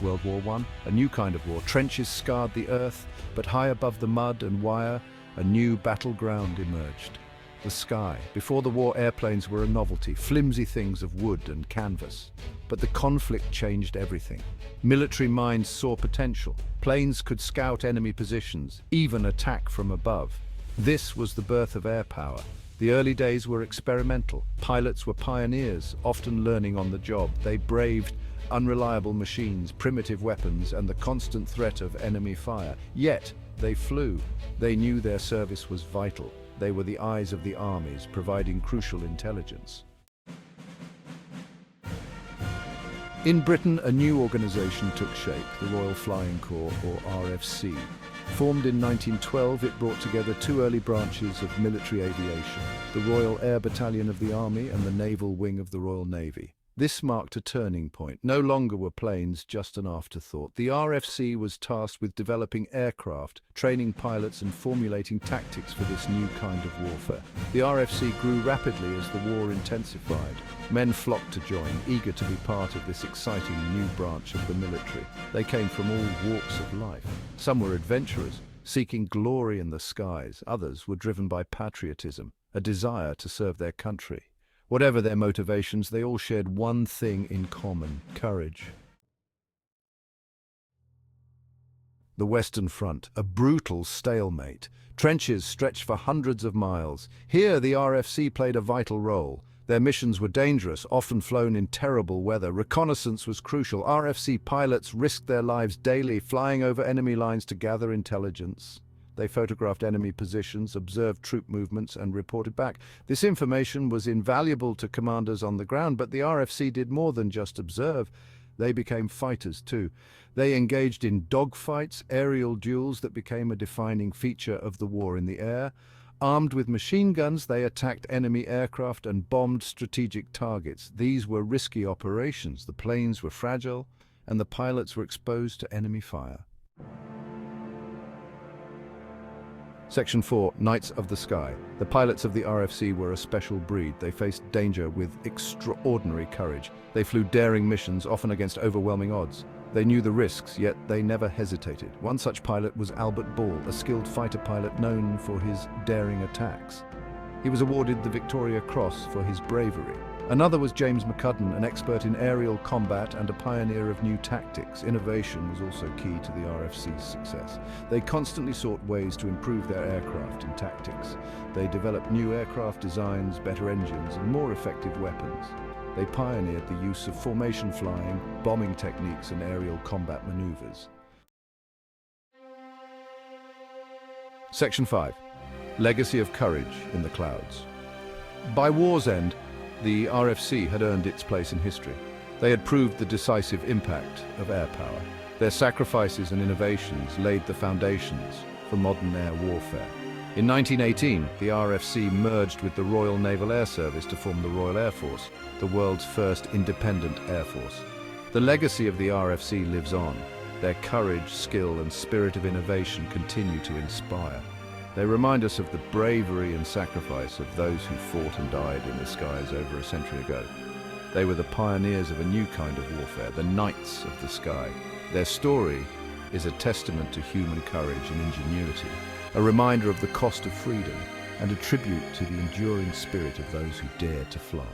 World War I, a new kind of war. Trenches scarred the earth, but high above the mud and wire, a new battleground emerged. The sky. Before the war, airplanes were a novelty, flimsy things of wood and canvas. But the conflict changed everything. Military minds saw potential. Planes could scout enemy positions, even attack from above. This was the birth of air power. The early days were experimental. Pilots were pioneers, often learning on the job. They braved unreliable machines, primitive weapons, and the constant threat of enemy fire. Yet, they flew. They knew their service was vital. They were the eyes of the armies, providing crucial intelligence. In Britain, a new organization took shape, the Royal Flying Corps, or RFC. Formed in 1912, it brought together two early branches of military aviation, the Royal Air Battalion of the Army and the Naval Wing of the Royal Navy. This marked a turning point. No longer were planes just an afterthought. The RFC was tasked with developing aircraft, training pilots and formulating tactics for this new kind of warfare. The RFC grew rapidly as the war intensified. Men flocked to join, eager to be part of this exciting new branch of the military. They came from all walks of life. Some were adventurers, seeking glory in the skies. Others were driven by patriotism, a desire to serve their country. Whatever their motivations, they all shared one thing in common: courage. The Western Front, a brutal stalemate. Trenches stretched for hundreds of miles. Here, the RFC played a vital role. Their missions were dangerous, often flown in terrible weather. Reconnaissance was crucial. RFC pilots risked their lives daily, flying over enemy lines to gather intelligence. They photographed enemy positions, observed troop movements, and reported back. This information was invaluable to commanders on the ground, but the RFC did more than just observe. They became fighters too. They engaged in dogfights, aerial duels that became a defining feature of the war in the air. Armed with machine guns, they attacked enemy aircraft and bombed strategic targets. These were risky operations. The planes were fragile, and the pilots were exposed to enemy fire. Section 4, Knights of the Sky. The pilots of the RFC were a special breed. They faced danger with extraordinary courage. They flew daring missions, often against overwhelming odds. They knew the risks, yet they never hesitated. One such pilot was Albert Ball, a skilled fighter pilot known for his daring attacks. He was awarded the Victoria Cross for his bravery. Another was James McCudden, an expert in aerial combat and a pioneer of new tactics. Innovation was also key to the RFC's success. They constantly sought ways to improve their aircraft and tactics. They developed new aircraft designs, better engines, and more effective weapons. They pioneered the use of formation flying, bombing techniques, and aerial combat maneuvers. Section 5. Legacy of Courage in the Clouds. By war's end, the RFC had earned its place in history. They had proved the decisive impact of air power. Their sacrifices and innovations laid the foundations for modern air warfare. In 1918, the RFC merged with the Royal Naval Air Service to form the Royal Air Force, the world's first independent air force. The legacy of the RFC lives on. Their courage, skill, and spirit of innovation continue to inspire. They remind us of the bravery and sacrifice of those who fought and died in the skies over a century ago. They were the pioneers of a new kind of warfare, the Knights of the Sky. Their story is a testament to human courage and ingenuity, a reminder of the cost of freedom, and a tribute to the enduring spirit of those who dared to fly.